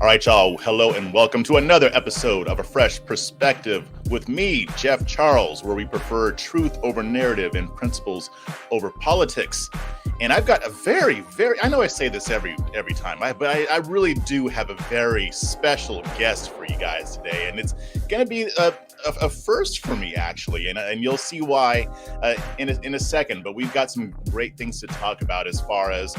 All right, y'all. Hello and welcome to another episode of A Fresh Perspective with me, Jeff Charles, where we prefer truth over narrative and principles over politics. And I've got a very, I know I say this every time, but I really do have a very special guest for you guys today. And it's going to be a first for me, actually. And you'll see why in a second. But we've got some great things to talk about as far as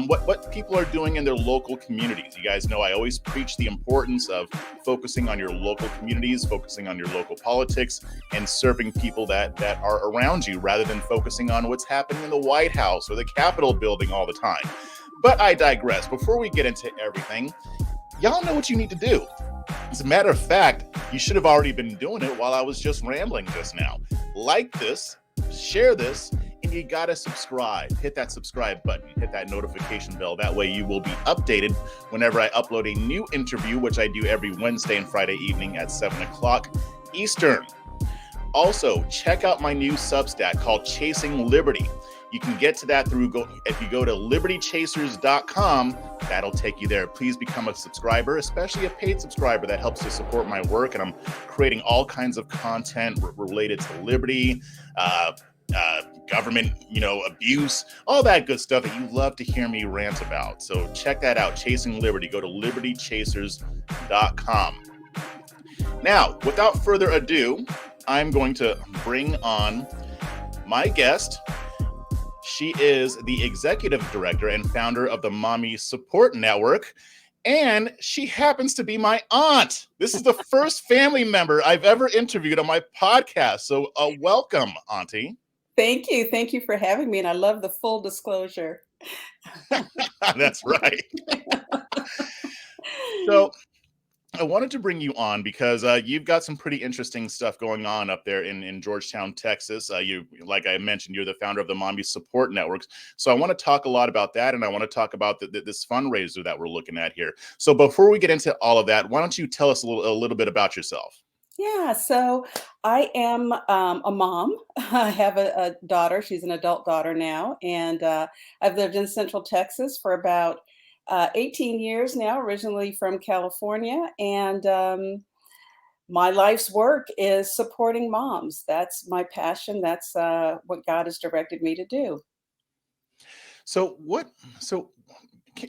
what people are doing in their local communities. You guys know I always preach the importance of focusing on your local communities, focusing on your local politics, and serving people that are around you rather than focusing on what's happening in the White House or the Capitol building all the time. But I digress. Before we get into everything, y'all know what you need to do. As a matter of fact, you should have already been doing it while I was just rambling just now. Like this, share this, and you gotta subscribe. Hit that subscribe button, hit that notification bell. That way you will be updated whenever I upload a new interview, which I do every Wednesday and Friday evening at 7 o'clock Eastern. Also, check out my new Substack called Chasing Liberty. You can get to that if you go to libertychasers.com, that'll take you there. Please become a subscriber, especially a paid subscriber. That helps to support my work, and I'm creating all kinds of content related to liberty, government, abuse, all that good stuff that you love to hear me rant about. So check that out, Chasing Liberty. Go to libertychasers.com. Now, without further ado, I'm going to bring on my guest. She is the executive director and founder of the Mommie Support Network, and she happens to be my aunt. This is the first family member I've ever interviewed on my podcast, so welcome, Auntie. Thank you. Thank you for having me, and I love the full disclosure. That's right. So I wanted to bring you on because you've got some pretty interesting stuff going on up there in Georgetown, Texas. Like I mentioned, you're the founder of the Mommie Support Network. So I want to talk a lot about that, and I want to talk about this fundraiser that we're looking at here. So before we get into all of that, why don't you tell us a little bit about yourself? Yeah, so I am a mom. I have a daughter. She's an adult daughter now, and I've lived in Central Texas for about 18 years now, originally from California. And my life's work is supporting moms. That's my passion. That's what God has directed me to do. So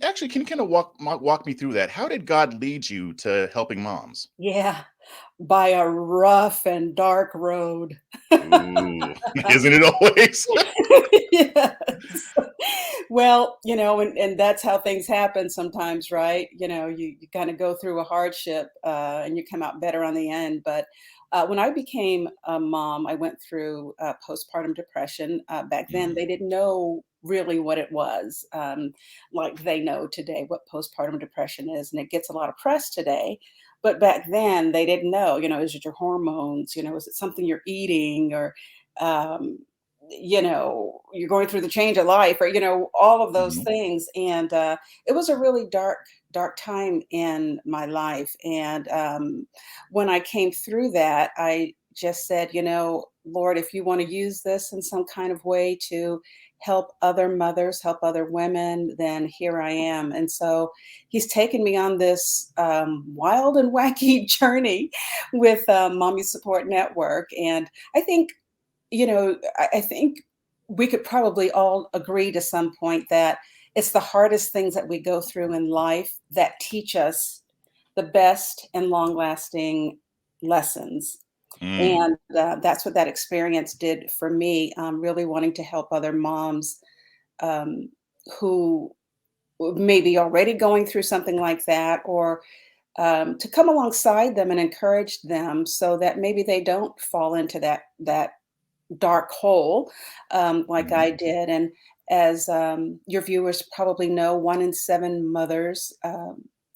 actually, can you kind of walk me through that? How did God lead you to helping moms? Yeah, by a rough and dark road. Ooh, isn't it always? Yes. Well, and that's how things happen sometimes, right? You kind of go through a hardship and you come out better on the end. But when I became a mom, I went through postpartum depression. Back then, they didn't know really what it was, like they know today what postpartum depression is. And it gets a lot of press today. But back then, they didn't know, is it your hormones? Is it something you're eating, or you're going through the change of life, or all of those Mhm. things. And it was a really dark time in my life. And when I came through that, I just said, Lord, if you want to use this in some kind of way to help other mothers, help other women, then here I am. And so he's taken me on this wild and wacky journey with Mommie Support Network. And I think I think we could probably all agree to some point that it's the hardest things that we go through in life that teach us the best and long-lasting lessons. Mm. And that's what that experience did for me, really wanting to help other moms um, who may be already going through something like that, or to come alongside them and encourage them so that maybe they don't fall into that dark hole like Mhm. I did. And as your viewers probably know, 1 in 7 mothers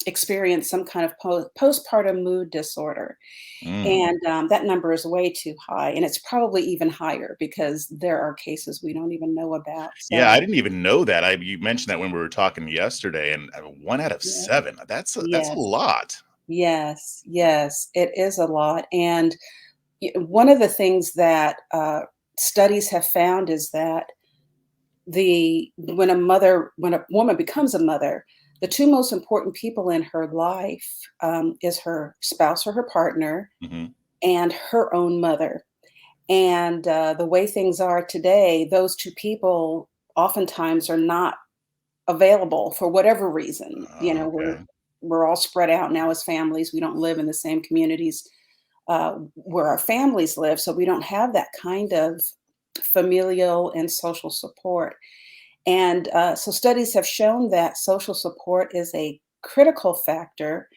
experience some kind of postpartum mood disorder. Mm. And that number is way too high. And it's probably even higher because there are cases we don't even know about. Yeah, So, I didn't even know that. You mentioned that when we were talking yesterday, and 1 out of 7. That's a yes, lot. yes, it is a lot. And one of the things that studies have found is that when a woman becomes a mother, the two most important people in her life is her spouse or her partner Hmm. and her own mother. And the way things are today, those two people oftentimes are not available for whatever reason. You know, Okay. we're all spread out now as families. We don't live in the same communities where our families live, so we don't have that kind of familial and social support. And so studies have shown that social support is a critical factor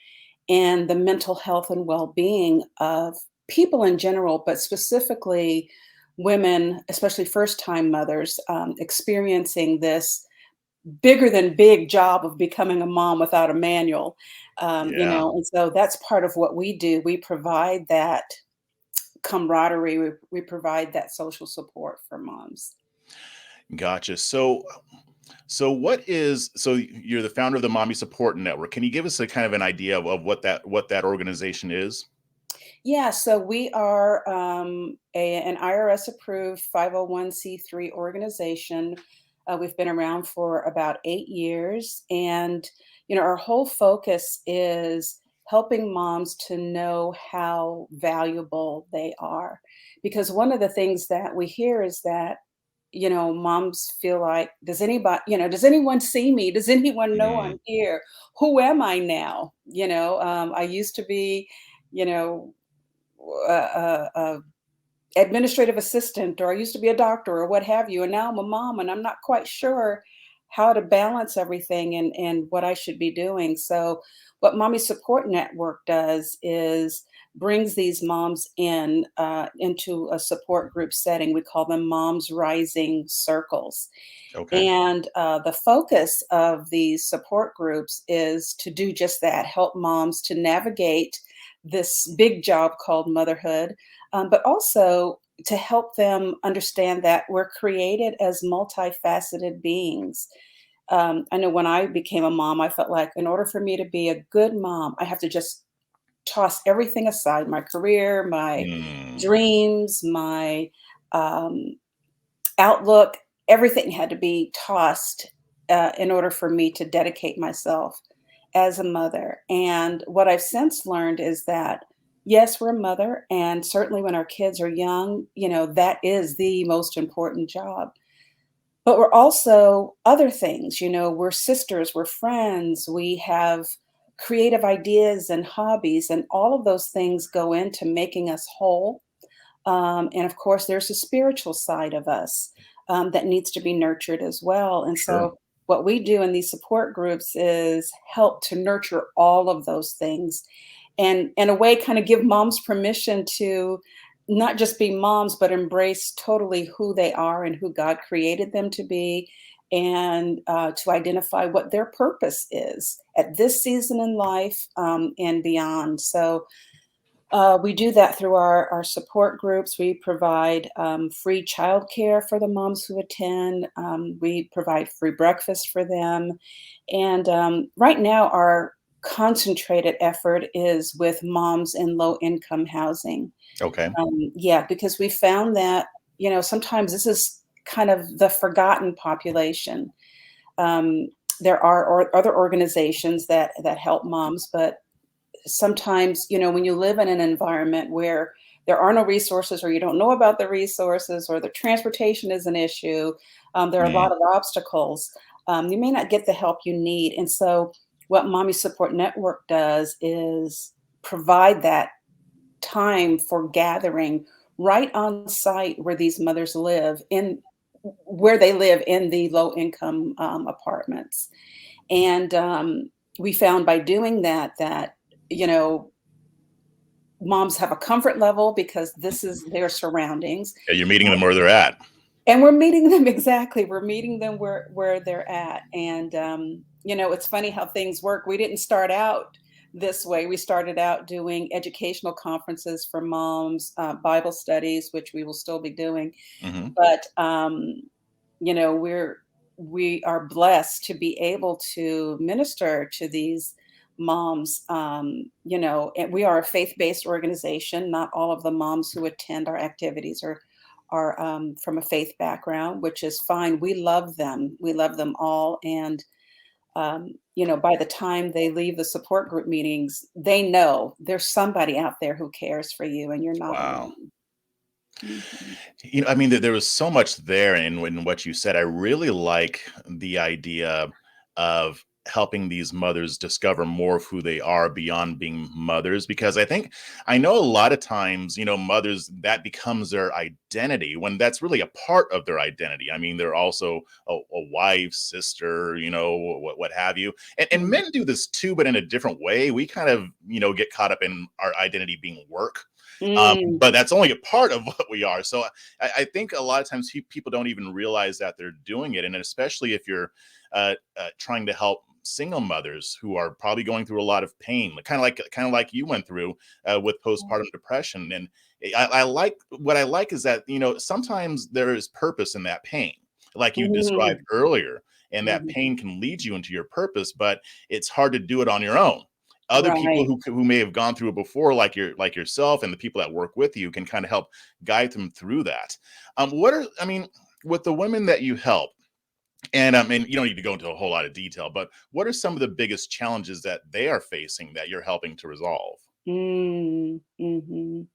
in the mental health and well-being of people in general, but specifically women, especially first-time mothers, experiencing this bigger than big job of becoming a mom without a manual. Yeah. And so that's part of what we do. We provide that camaraderie. We provide that social support for moms. Gotcha. So you're the founder of the Mommie Support Network. Can you give us a kind of an idea of what that organization is? Yeah, so we are an IRS approved 501c3 organization. We've been around for about 8 years. And, our whole focus is helping moms to know how valuable they are. Because one of the things that we hear is that, moms feel like, does anyone see me? Does anyone know Mm, I'm here? Who am I now? I used to be, you know, a administrative assistant, or I used to be a doctor, or what have you, and now I'm a mom, and I'm not quite sure how to balance everything and what I should be doing. So, what Mommy Support Network does is brings these moms into a support group setting. We call them Moms Rising Circles. okay. And the focus of these support groups is to do just that, help moms to navigate this big job called motherhood, but also to help them understand that we're created as multifaceted beings. I know when I became a mom, I felt like in order for me to be a good mom, I have to just toss everything aside, my career, my Mm, dreams, my um, outlook, everything had to be tossed in order for me to dedicate myself as a mother. And what I've since learned is that, yes, we're a mother. And certainly when our kids are young, that is the most important job. But we're also other things, we're sisters, we're friends, we have creative ideas and hobbies, and all of those things go into making us whole. And of course, there's a spiritual side of us that needs to be nurtured as well. And sure. so, what we do in these support groups is help to nurture all of those things, and in a way, kind of give moms permission to not just be moms, but embrace totally who they are and who God created them to be, and to identify what their purpose is at this season in life and beyond. So, we do that through our support groups. We provide free childcare for the moms who attend. We provide free breakfast for them. And right now, our concentrated effort is with moms in low income housing. Okay. Yeah, because we found that, sometimes this is kind of the forgotten population. Um, there are other organizations that help moms, but sometimes, when you live in an environment where there are no resources, or you don't know about the resources, or the transportation is an issue, there are a Mm, lot of obstacles. You may not get the help you need. And so, what Mommy Support Network does is provide that time for gathering right on site where these mothers live, in where they live in the low income apartments. And we found by doing that, you know, moms have a comfort level because this is their surroundings. yeah, you're meeting them where they're at. And we're meeting them exactly. We're meeting them where they're at. And it's funny how things work. We didn't start out this way. We started out doing educational conferences for moms, Bible studies, which we will still be doing. Hmm. But you know, we are blessed to be able to minister to these moms. And we are a faith-based organization. Not all of the moms who attend our activities are from a faith background, which is fine. We love them. We love them all, and by the time they leave the support group meetings, they know there's somebody out there who cares for you and you're not Wow. alone. Mhm. I mean, there was so much there in what you said. I really like the idea of helping these mothers discover more of who they are beyond being mothers, because I know a lot of times, mothers, that becomes their identity when that's really a part of their identity. I mean, they're also a wife, sister, what have you. And Mhm. men do this too, but in a different way. We kind of, get caught up in our identity being work. Mm, But that's only a part of what we are. So I think a lot of times people don't even realize that they're doing it. And especially if you're trying to help single mothers who are probably going through a lot of pain, kind of like you went through with postpartum depression. And I like what I like is that, sometimes there is purpose in that pain, like you described mm, earlier. And that mhm. pain can lead you into your purpose, but it's hard to do it on your own. Other people Right. who may have gone through it before, like yourself, and the people that work with you, can kind of help guide them through that. With the women that you help, and you don't need to go into a whole lot of detail, but what are some of the biggest challenges that they are facing that you're helping to resolve? Mhm.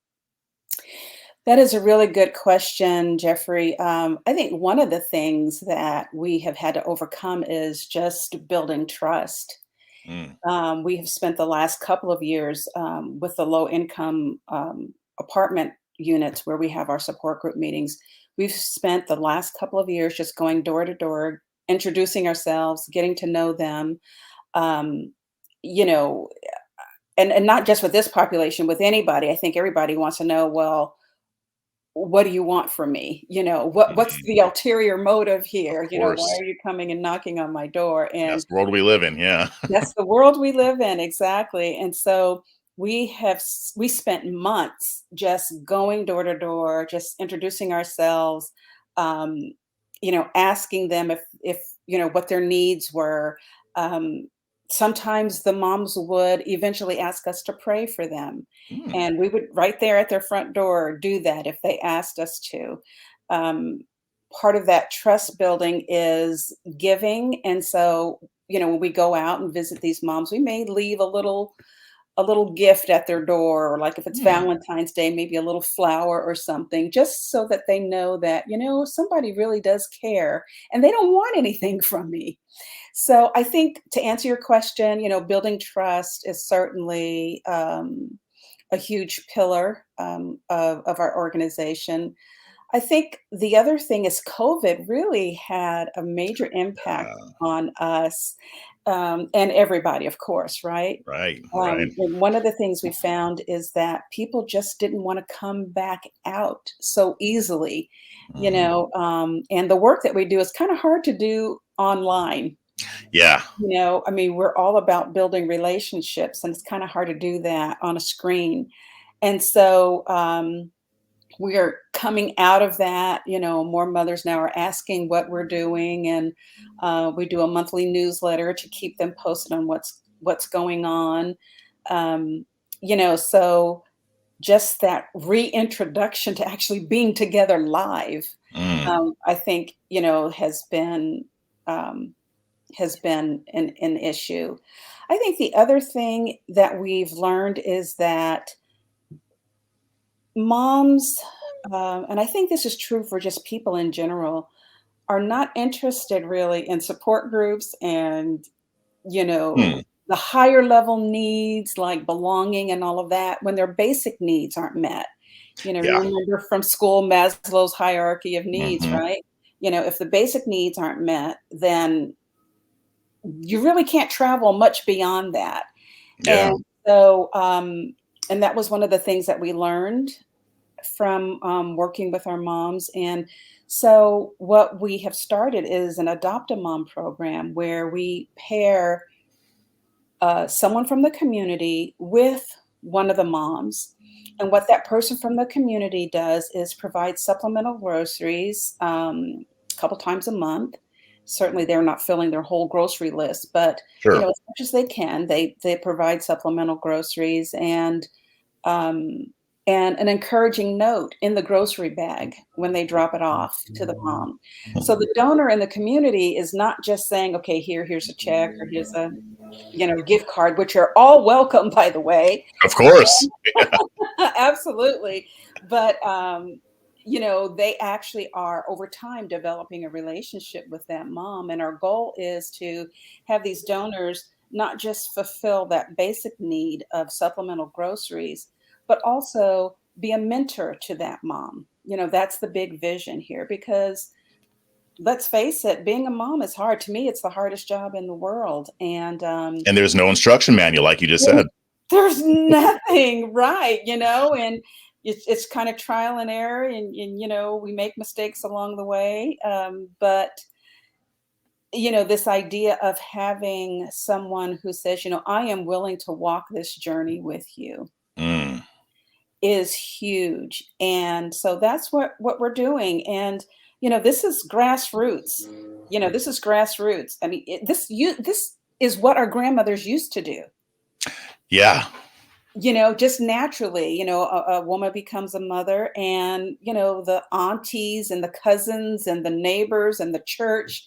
That is a really good question, Jeffrey. I think one of the things that we have had to overcome is just building trust. Mm, We have spent the last couple of years with the low income apartment units where we have our support group meetings. We've spent the last couple of years just going door to door, introducing ourselves, getting to know them. Um, you know, and not just with this population, with anybody. I think everybody wants to know, well, what do you want from me? What's mhm. the ulterior motive Of here? Why course, are you coming and knocking on my door? that's And the world we live in. Yeah. that's the world we live in, exactly. And so we spent months just going door to door, just introducing ourselves, um, asking them if what their needs were. Um, Sometimes the moms would eventually ask us to pray for them, Mm, and we would right there at their front door do that if they asked us to. Um, Part of that trust building is giving, and so when we go out and visit these moms, we may leave a little gift at their door, or like if it's mm, Valentine's Day, maybe a little flower or something, just so that they know that, somebody really does care and they don't want anything from me. So I think to answer your question, building trust is certainly a huge pillar of our organization. I think the other thing is COVID really had a major impact uh, on us, and everybody, of course, right? right, right. And one of the things we found is that people just didn't want to come back out so easily, Mhm. and the work that we do is kind of hard to do online. Yeah. I mean, we're all about building relationships, and it's kind of hard to do that on a screen. And so, we're coming out of that. More mothers now are asking what we're doing, and we do a monthly newsletter to keep them posted on what's going on. So just that reintroduction to actually being together live, Mm, I think um, has been an issue. I think the other thing that we've learned is that moms, and I think this is true for just people in general, are not interested really in support groups and, mm, the higher level needs like belonging and all of that when their basic needs aren't met. You yeah. remember from school Maslow's hierarchy of needs, Mhm. right? If the basic needs aren't met, then you really can't travel much beyond that. Yeah. And so, and that was one of the things that we learned from working with our moms. And so, what we have started is an Adopt a Mom program where we pair someone from the community with one of the moms. And what that person from the community does is provide supplemental groceries a couple times a month. Certainly, they're not filling their whole grocery list, but Sure. as much as they can, they provide supplemental groceries, um, and an encouraging note in the grocery bag when they drop it off to the mom. So the donor in the community is not just saying, okay, here's a check or here's a, gift card, which are all welcome, by the way. Of course. Absolutely. But, they actually are over time developing a relationship with that mom. And our goal is to have these donors not just fulfill that basic need of supplemental groceries, but also be a mentor to that mom. That's the big vision here because let's face it, being a mom is hard. To me, it's the hardest job in the world. And And there's no instruction manual, like you just said. there's nothing, right, and it's kind of trial and error, and we make mistakes along the way, but, this idea of having someone who says, "I am willing to walk this journey with you," Mm. is huge, and so that's what we're doing, and, this is grassroots. This is grassroots. I mean, this is what our grandmothers used to do. Yeah. Just naturally, a woman becomes a mother and, the aunties and the cousins and the neighbors and the church,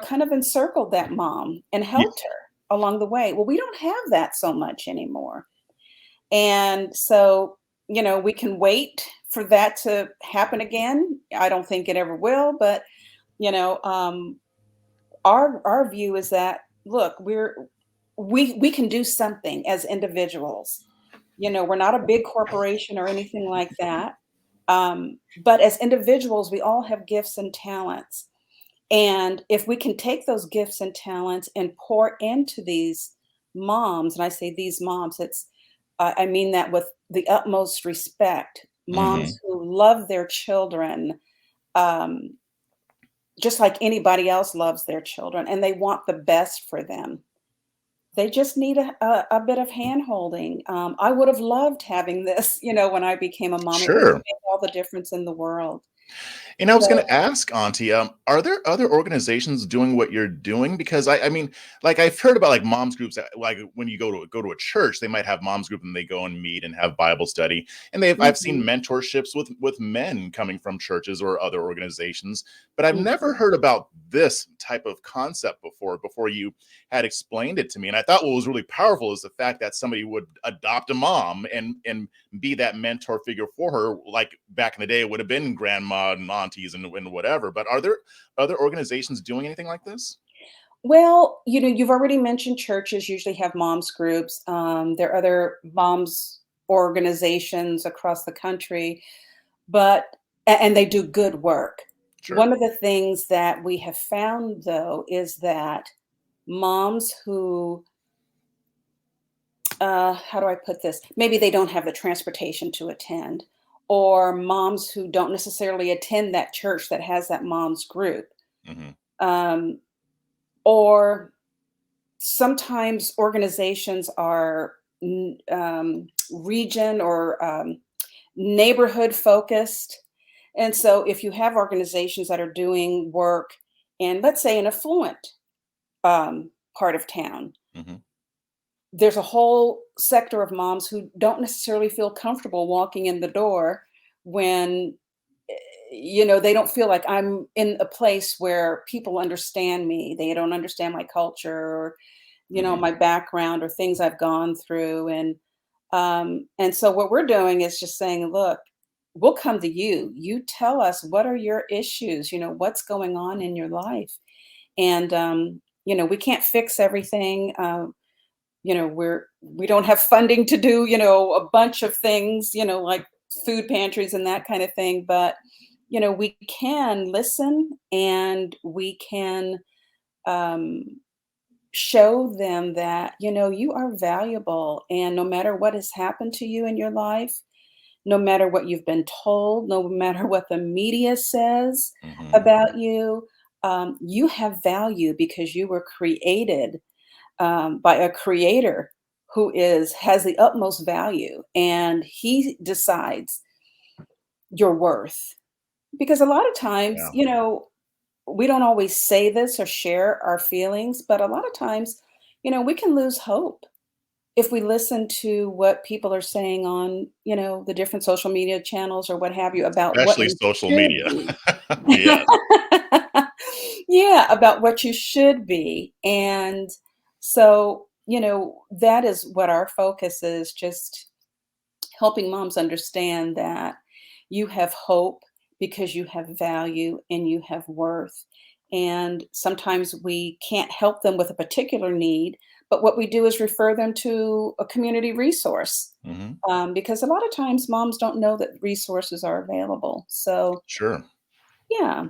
kind of encircled that mom and Ye- helped her along the way. Well, we don't have that so much anymore. And so, we can wait for that to happen again. I don't think it ever will, but, you know, um, our view is that, look, we can do something as individuals. We're not a big corporation or anything like that. But as individuals, we all have gifts and talents. And if we can take those gifts and talents and pour into these moms, and I say these moms, I mean that with the utmost respect, mhm. moms who love their children, um, just like anybody else loves their children, and they want the best for them. They just need a bit of hand-holding. I would have loved having this, when I became a mom. It would have Sure. made all the difference in the world. And I was going So to ask, Auntie, are there other organizations doing what you're doing? Because I mean, like I've heard about like moms groups, like when you go to a church, they might have moms group and they go and meet and have Bible study. And I've seen mhm, mentorships with men coming from churches or other organizations, but I've never mhm. heard about this type of concept before you had explained it to me. And I thought what was really powerful is the fact that somebody would adopt a mom and be that mentor figure for her. Like back in the day, it would have been grandma and aunties and whatever. But are there other organizations doing anything like this? Well, you've already mentioned churches usually have moms groups. There are other moms organizations across the country, but and they do good work. Sure. One of the things that we have found, though, is that moms who how do I put this? Maybe they don't have the transportation to attend, or moms who don't necessarily attend that church that has that mom's group. Hmm. Um, or sometimes organizations are region or neighborhood focused. And so if you have organizations that are doing work in, let's say, an affluent part of town, Hmm. there's a whole sector of moms who don't necessarily feel comfortable walking in the door when they don't feel like I'm in a place where people understand me. They don't understand my culture or Hmm. my background or things I've gone through. And so what we're doing is just saying, look, we'll come to you. You tell us, what are your issues, what's going on in your life. And we can't fix everything. We don't have funding to do, a bunch of things, like food pantries and that kind of thing, but we can listen and we can um, show them that you are valuable, and no matter what has happened to you in your life, no matter what you've been told, no matter what the media says Hmm. about you, you have value because you were created by a creator who has the utmost value, and he decides your worth. Because a lot of times, Yeah. we don't always say this or share our feelings, but a lot of times, we can lose hope if we listen to what people are saying on, the different social media channels or what have you about what Especially you social should media. be. Yes. Yeah, about what you should be. And so, that is what our focus is, just helping moms understand that you have hope because you have value and you have worth. And sometimes we can't help them with a particular need, but what we do is refer them to a community resource, Hmm. because a lot of times moms don't know that resources are available. So, Sure. yeah,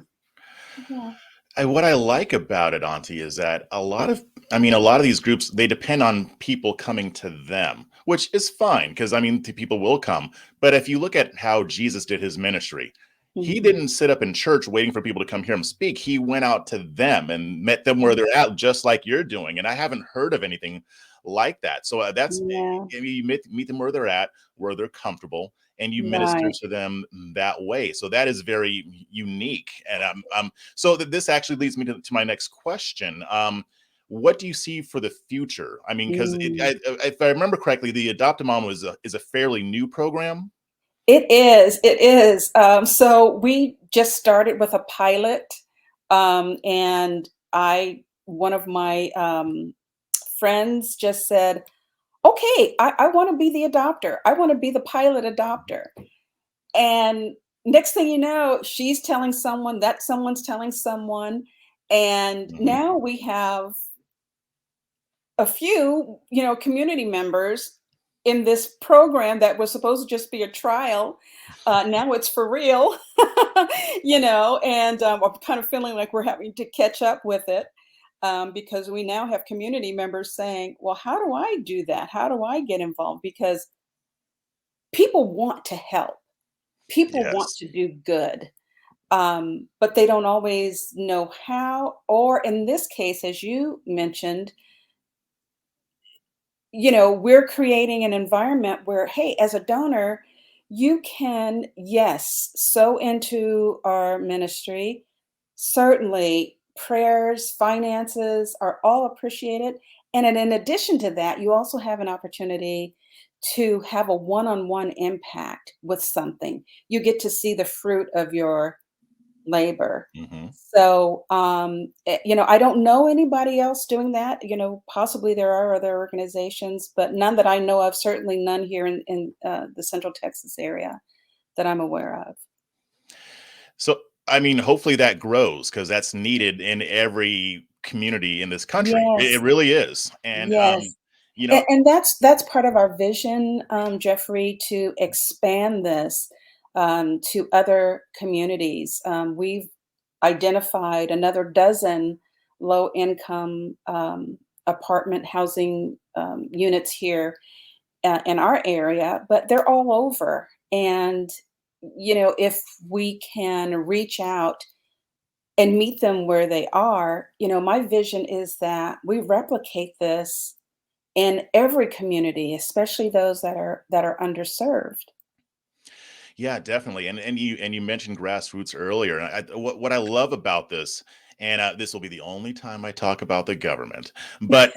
yeah. And what I like about it, Auntie, is that a lot of these groups, they depend on people coming to them, which is fine because, people will come. But if you look at how Jesus did his ministry, he Mhm. didn't sit up in church waiting for people to come hear him speak. He went out to them and met them where they're at, just like you're doing. And I haven't heard of anything like that. So Yeah, you meet them where they're at, where they're comfortable, and you minister right. to them that way. So that is very unique. And so this actually leads me to my next question. What do you see for the future? I mean, because Mm. if I remember correctly, the Adopt a Mom is a fairly new program. It is, it is. So we just started with a pilot, and one of my friends just said, "Okay, I want to be the adopter. I want to be the pilot adopter." And next thing you know, she's telling someone, that someone's telling someone, and Hmm. now we have a few, community members in this program that was supposed to just be a trial. Now it's for real, and I'm kind of feeling like we're having to catch up with it, because we now have community members saying, well, how do I do that? How do I get involved? Because people want to help, people want Yes. to do good, but they don't always know how. Or in this case, as you mentioned, we're creating an environment where, hey, as a donor, you can, yes, sow into our ministry. Certainly, prayers, finances are all appreciated. And then in addition to that, you also have an opportunity to have a one on one impact with something. You get to see the fruit of your labor. Hmm. So, I don't know anybody else doing that. Possibly there are other organizations, but none that I know of, certainly none here in the Central Texas area that I'm aware of. So, hopefully that grows because that's needed in every community in this country. It Yes, really is. And, yes. you know, And that's part of our vision, Jeffrey, to expand this, to other communities. We've identified another dozen low income apartment housing units here in our area, but they're all over. And, if we can reach out and meet them where they are, my vision is that we replicate this in every community, especially those that are underserved. yeah, definitely. And you mentioned grassroots earlier. And what I love about this, and this will be the only time I talk about the government, but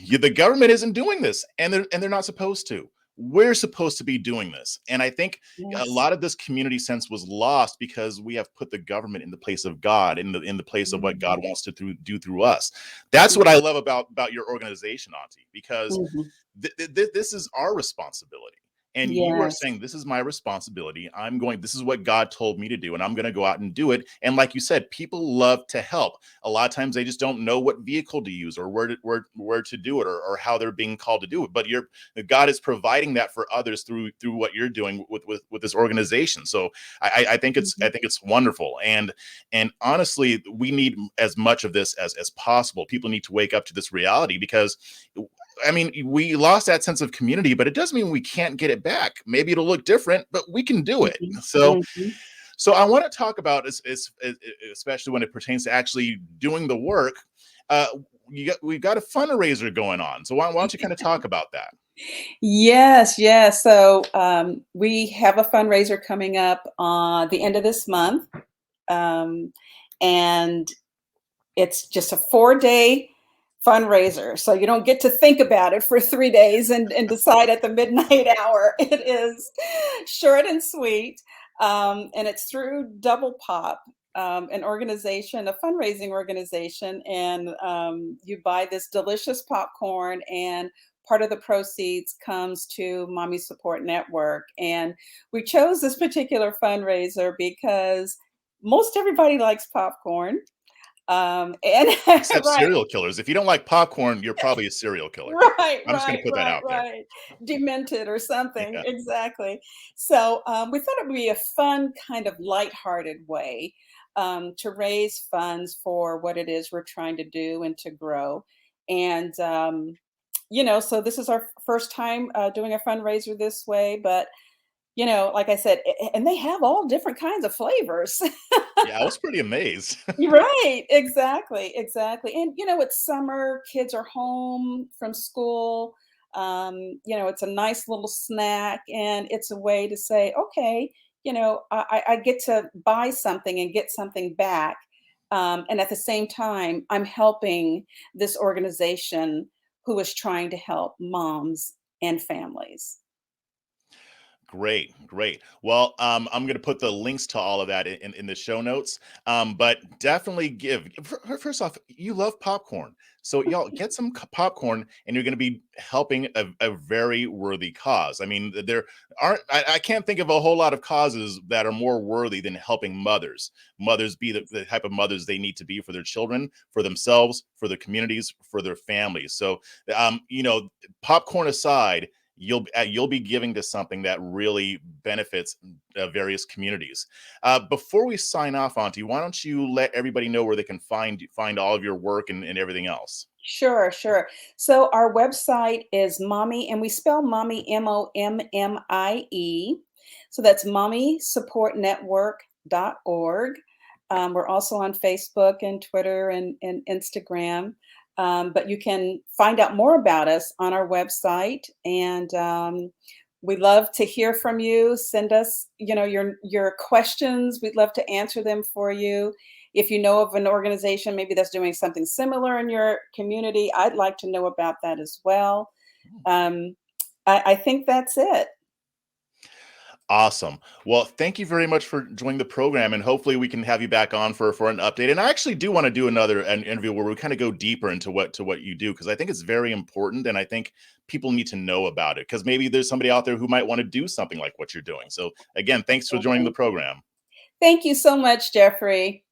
the government isn't doing this, and they're not supposed to. We're supposed to be doing this, and I think a Yes. lot of this community sense was lost because we have put the government in the place of God, in the place of what God Mhm. wants to do through us. That's what I love about your organization, Auntie, because Mhm. this is our responsibility, and you are Yes. saying this is my responsibility. This is what God told me to do, and I'm going to go out and do it. And like you said, people love to help. A lot of times they just don't know what vehicle to use or where to do it, or how they're being called to do it, but God is providing that for others through what you're doing with this organization. So I Mhm. think it's wonderful. And honestly, we need as much of this as possible. People need to wake up to this reality because we lost that sense of community, but it doesn't mean we can't get it back. Maybe it'll look different, but we can do it. Mhm. So, Mhm. so I want to talk about, especially when it pertains to actually doing the work. Uh, we've got a fundraiser going on. So why don't you kind of talk about that? Yes, yes. So we have a fundraiser coming up the end of this month, um, and it's just a 4-day fundraiser. So you don't get to think about it for 3 days and decide at the midnight hour. It is short and sweet. And it's through Double Pop, an organization, a fundraising organization. And you buy this delicious popcorn, and part of the proceeds comes to Mommie Support Network. And we chose this particular fundraiser because most everybody likes popcorn. And Except right, serial killers. If you don't like popcorn, you're probably a serial killer. right, I'm just going right, to put that right, out there. right. Demented or something. Yeah. Exactly. So we thought it would be a fun, kind of lighthearted way to raise funds for what it is we're trying to do and to grow. And, so this is our first time doing a fundraiser this way. But, like I said, and they have all different kinds of flavors. Yeah, I was pretty amazed. You're right. Exactly. Exactly. And it's summer, kids are home from school. It's a nice little snack, and it's a way to say, okay, I get to buy something and get something back. And at the same time, I'm helping this organization who is trying to help moms and families. Great, great. Well, I'm going to put the links to all of that in the show notes. But definitely first off, you love popcorn. So y'all get some popcorn, and you're going to be helping a very worthy cause. I mean, there aren't, I can't think of a whole lot of causes that are more worthy than helping mothers. Mothers be the type of mothers they need to be for their children, for themselves, for their communities, for their families. So, popcorn aside, you'll be giving to something that really benefits various communities. Before we sign off, Auntie, why don't you let everybody know where they can find all of your work and everything else? Sure, sure. So our website is Mommy, and we spell Mommy Mommie. So that's mommysupportnetwork.org. We're also on Facebook and Twitter and Instagram. But you can find out more about us on our website. And we love to hear from you. Send us, your questions. We'd love to answer them for you. If you know of an organization maybe that's doing something similar in your community, I'd like to know about that as well. Um, I think that's it. Awesome. Well, thank you very much for joining the program, and hopefully we can have you back on for an update. And I actually do want to do an interview where we kind of go deeper into what you do, because I think it's very important, and I think people need to know about it, because maybe there's somebody out there who might want to do something like what you're doing. So again, thanks for Well, joining the thank you. program. Thank you so much, Jeffrey.